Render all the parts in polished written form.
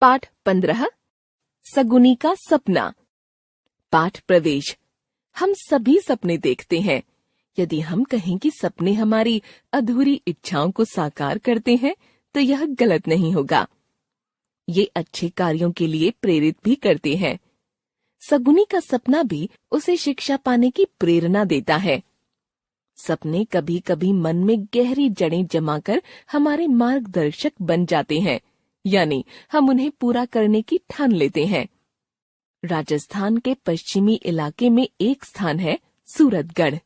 पाठ 15 सगुनी का सपना। पाठ प्रवेश। हम सभी सपने देखते हैं। यदि हम कहें कि सपने हमारी अधूरी इच्छाओं को साकार करते हैं तो यह गलत नहीं होगा। ये अच्छे कार्यों के लिए प्रेरित भी करते हैं। सगुनी का सपना भी उसे शिक्षा पाने की प्रेरणा देता है। सपने कभी कभी मन में गहरी जड़ें जमाकर हमारे मार्गदर्शक बन जाते हैं, यानी हम उन्हें पूरा करने की ठान लेते हैं। राजस्थान के पश्चिमी इलाके में एक स्थान है सूरतगढ़।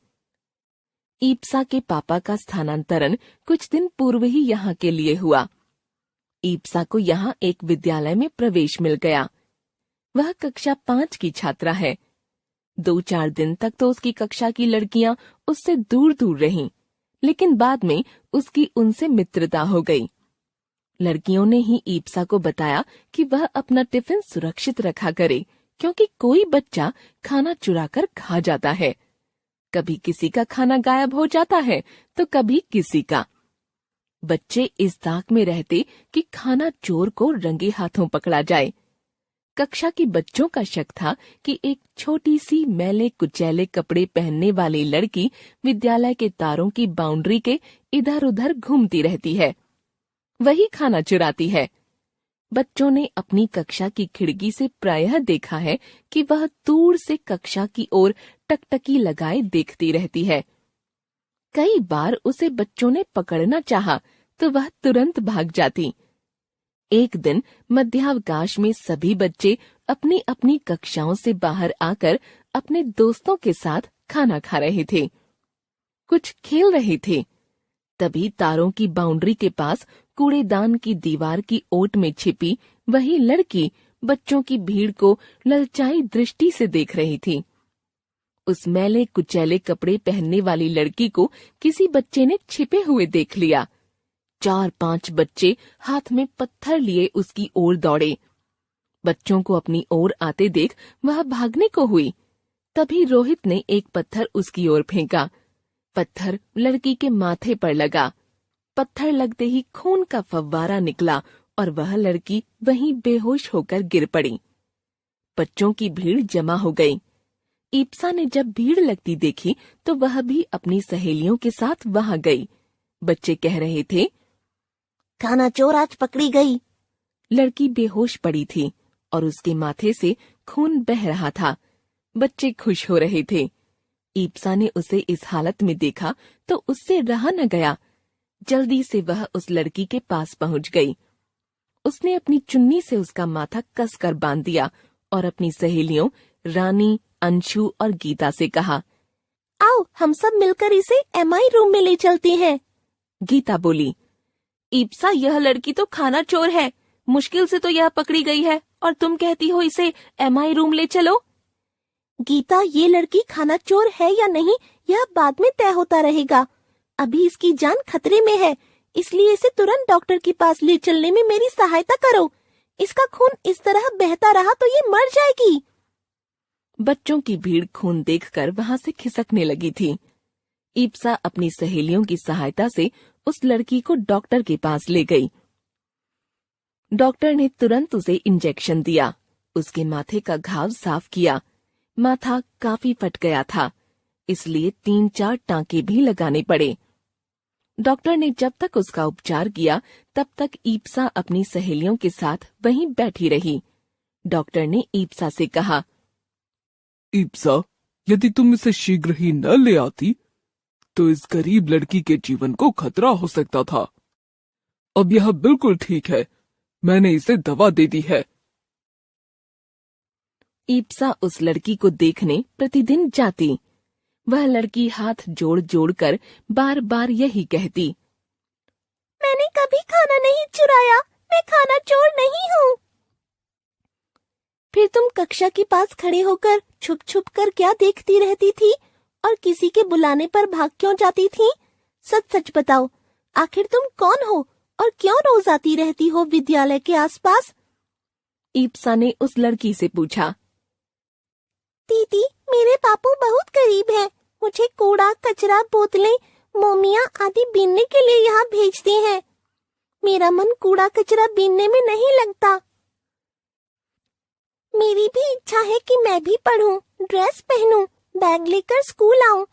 ईप्सा के पापा का स्थानांतरण कुछ दिन पूर्व ही यहाँ के लिए हुआ। ईप्सा को यहाँ एक विद्यालय में प्रवेश मिल गया। वह कक्षा 5 की छात्रा है। 2-4 दिन तक तो उसकी कक्षा की लड़कियां उससे दूर दूर रहीं, लेकिन बाद में उसकी उनसे मित्रता हो गई। लड़कियों ने ही ईप्सा को बताया कि वह अपना टिफिन सुरक्षित रखा करे, क्योंकि कोई बच्चा खाना चुराकर खा जाता है। कभी किसी का खाना गायब हो जाता है तो कभी किसी का। बच्चे इस ताक में रहते कि खाना चोर को रंगे हाथों पकड़ा जाए। कक्षा के बच्चों का शक था कि एक छोटी सी मैले कुचैले कपड़े पहनने वाली लड़की विद्यालय के तारों की बाउंड्री के इधर उधर घूमती रहती है, वही खाना चुराती है। बच्चों ने अपनी कक्षा की खिड़की से प्रायः देखा है कि वह दूर से कक्षा की ओर टकटकी लगाए देखती रहती है। कई बार उसे बच्चों ने पकड़ना चाहा तो वह तुरंत भाग जाती। एक दिन मध्यावकाश में सभी बच्चे अपनी अपनी कक्षाओं से बाहर आकर अपने दोस्तों के साथ खाना खा रहे थे, कुछ खेल रहे थे। तभी तारों की बाउंड्री के पास कूड़ेदान की दीवार की ओट में छिपी वही लड़की बच्चों की भीड़ को ललचाई दृष्टि से देख रही थी। उस मैले कुचैले कपड़े पहनने वाली लड़की को किसी बच्चे ने छिपे हुए देख लिया। 4-5 बच्चे हाथ में पत्थर लिए उसकी ओर दौड़े। बच्चों को अपनी ओर आते देख वह भागने को हुई। तभी रोहित ने एक पत्थर उसकी ओर फेंका। पत्थर लड़की के माथे पर लगा। पत्थर लगते ही खून का फव्वारा निकला और वह लड़की वहीं बेहोश होकर गिर पड़ी। बच्चों की भीड़ जमा हो गई। ईप्सा ने जब भीड़ लगती देखी तो वह भी अपनी सहेलियों के साथ वहां गई। बच्चे कह रहे थे, खाना चोर आज पकड़ी गई। लड़की बेहोश पड़ी थी और उसके माथे से खून बह रहा था। बच्चे खुश हो रहे थे। ईप्सा ने उसे इस हालत में देखा तो उससे रहा न गया। जल्दी से वह उस लड़की के पास पहुंच गई। उसने अपनी चुन्नी से उसका माथा कसकर बांध दिया और अपनी सहेलियों रानी, अंशु और गीता से कहा, आओ हम सब मिलकर इसे एमआई रूम में ले चलते हैं। गीता बोली, ईप्सा यह लड़की तो खाना चोर है, मुश्किल से तो यह पकड़ी गई है और तुम कहती हो इसे एमआई रूम ले चलो। गीता, ये लड़की खाना चोर है या नहीं यह बाद में तय होता रहेगा। अभी इसकी जान खतरे में है, इसलिए इसे तुरंत डॉक्टर के पास ले चलने में मेरी सहायता करो। इसका खून इस तरह बहता रहा तो ये मर जाएगी। बच्चों की भीड़ खून देखकर वहां से खिसकने लगी थी। ईप्सा अपनी सहेलियों की सहायता से उस लड़की को डॉक्टर के पास ले गई। डॉक्टर ने तुरंत उसे इंजेक्शन दिया। उसके माथे का घाव साफ किया। माथा काफी फट गया था, इसलिए 3-4 टांके भी लगाने पड़े। डॉक्टर ने जब तक उसका उपचार किया तब तक ईप्सा अपनी सहेलियों के साथ वहीं बैठी रही। डॉक्टर ने ईप्सा से कहा, ईप्सा, यदि तुम इसे शीघ्र ही न ले आती तो इस गरीब लड़की के जीवन को खतरा हो सकता था। अब यह बिल्कुल ठीक है, मैंने इसे दवा दे दी है। ईप्सा उस लड़की को देखने प्रतिदिन जाती। वह लड़की हाथ जोड़ जोड़ कर बार बार यही कहती, मैंने कभी खाना नहीं चुराया, मैं खाना चोर नहीं हूँ। फिर तुम कक्षा के पास खड़े होकर छुप छुप कर क्या देखती रहती थी और किसी के बुलाने पर भाग क्यों जाती थी? सच सच बताओ, आखिर तुम कौन हो और क्यों रोज आती रहती हो विद्यालय के आसपास? ईप्सा ने उस लड़की से पूछा। दीदी, मेरे बापू बहुत गरीब हैं। मुझे कूड़ा, कचरा, बोतलें, मोमियां आदि बीनने के लिए यहाँ भेजते हैं। मेरा मन कूड़ा कचरा बीनने में नहीं लगता। भी इच्छा है कि मैं भी पढूं, ड्रेस पहनूं, बैग लेकर स्कूल आऊं,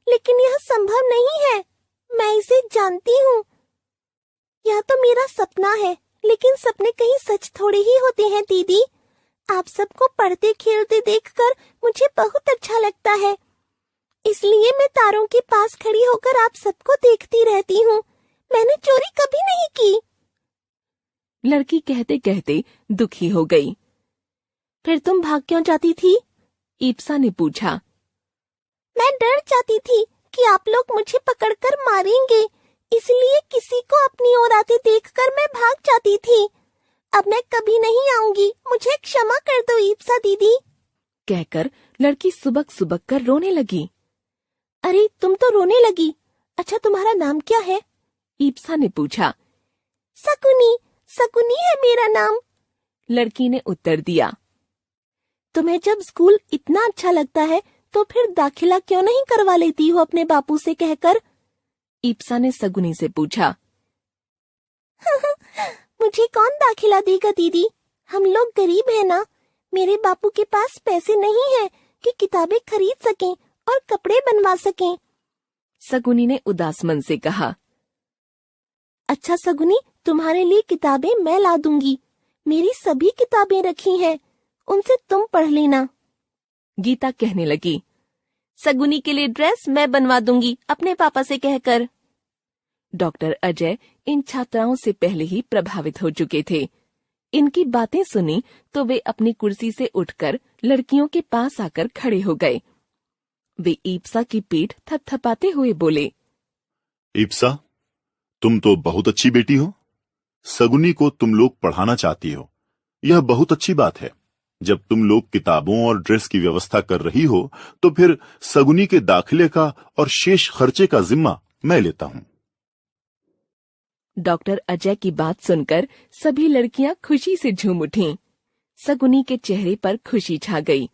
लेकिन यह संभव नहीं है। मैं इसे जानती हूँ। यह तो मेरा सपना है, लेकिन सपने कहीं सच थोड़े ही होते हैं दीदी। आप सबको पढ़ते खेलते देखकर मुझे बहुत अच्छा लगता है, इसलिए मैं तारों के पास खड़ी होकर आप सबको देखती रहती हूँ। मैंने चोरी कभी नहीं की। लड़की कहते कहते दुखी हो गई। फिर तुम भाग क्यों जाती थी? ईप्सा ने पूछा। मैं डर जाती थी कि आप लोग मुझे पकड़कर मारेंगे, इसलिए किसी को अपनी ओर आते देखकर मैं भाग जाती थी। अब मैं कभी नहीं आऊंगी, मुझे क्षमा कर दो ईप्सा दीदी। कहकर लड़की सुबक सुबक कर रोने लगी। अरे तुम तो रोने लगी। अच्छा तुम्हारा नाम क्या है? ईप्सा ने पूछा। शकुनी, शकुनी है मेरा नाम। लड़की ने उत्तर दिया। तुम्हें जब स्कूल इतना अच्छा लगता है तो फिर दाखिला क्यों नहीं करवा लेती हो अपने बापू से कहकर? ईप्सा ने शकुनी से पूछा। मुझे कौन दाखिला देगा दीदी? हम लोग गरीब हैं ना। मेरे बापू के पास पैसे नहीं है कि किताबें खरीद सकें और कपड़े बनवा सकें। शकुनी ने उदास मन से कहा। अच्छा शकुनी, तुम्हारे लिए किताबें मैं ला दूंगी। मेरी सभी किताबें रखी हैं, उनसे तुम पढ़ लेना। गीता कहने लगी। शकुनी के लिए ड्रेस मैं बनवा दूंगी अपने पापा से कहकर। डॉक्टर अजय इन छात्राओं से पहले ही प्रभावित हो चुके थे। इनकी बातें सुनी तो वे अपनी कुर्सी से उठकर लड़कियों के पास आकर खड़े हो गए। वे ईप्सा की पीठ थपथपाते हुए बोले। ईप्सा, तुम तो बहुत अच्छी बेटी हो। शकुनी को तुम लोग पढ़ाना चाहती हो, यह बहुत अच्छी बात है। जब तुम लोग किताबों और ड्रेस की व्यवस्था कर रही हो तो फिर शकुनी के दाखिले का और शेष खर्चे का जिम्मा मैं लेता हूँ। डॉक्टर अजय की बात सुनकर सभी लड़कियां खुशी से झूम उठीं। शकुनी के चेहरे पर खुशी छा गई।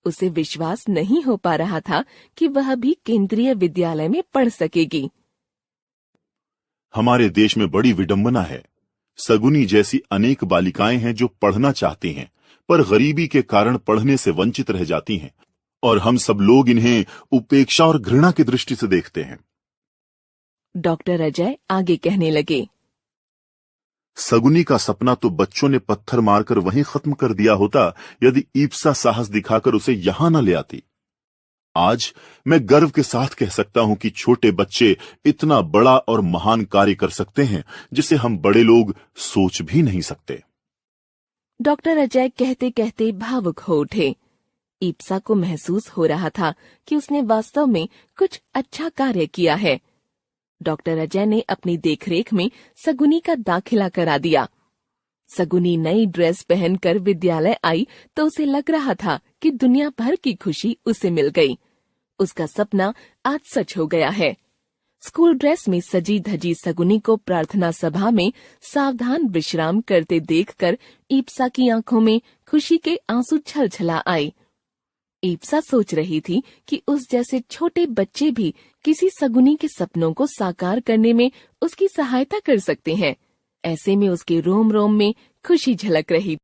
उसे विश्वास नहीं हो पा रहा था कि वह भी केंद्रीय विद्यालय में पढ़ सकेगी। हमारे देश में बड़ी विडंबना है। शकुनी जैसी अनेक बालिकाएं हैं जो पढ़ना चाहती हैं, पर गरीबी के कारण पढ़ने से वंचित रह जाती हैं, और हम सब लोग इन्हें उपेक्षा और घृणा की दृष्टि से देखते हैं। डॉक्टर अजय आगे कहने लगे। शकुनी का सपना तो बच्चों ने पत्थर मारकर वहीं खत्म कर दिया होता यदि ईप्सा साहस दिखाकर उसे यहां न ले आती। आज मैं गर्व के साथ कह सकता हूं कि छोटे बच्चे इतना बड़ा और महान कार्य कर सकते हैं जिसे हम बड़े लोग सोच भी नहीं सकते। डॉक्टर अजय कहते कहते भावुक हो उठे। ईप्सा को महसूस हो रहा था कि उसने वास्तव में कुछ अच्छा कार्य किया है। डॉक्टर अजय ने अपनी देखरेख में शकुनी का दाखिला करा दिया। शकुनी नई ड्रेस पहनकर विद्यालय आई तो उसे लग रहा था कि दुनिया भर की खुशी उसे मिल गई। उसका सपना आज सच हो गया है। स्कूल ड्रेस में सजी धजी शकुनी को प्रार्थना सभा में सावधान विश्राम करते देखकर ईप्सा की आंखों में खुशी के आंसू छलछला आए। ईप्सा सोच रही थी कि उस जैसे छोटे बच्चे भी किसी शकुनी के सपनों को साकार करने में उसकी सहायता कर सकते हैं। ऐसे में उसके रोम रोम में खुशी झलक रही।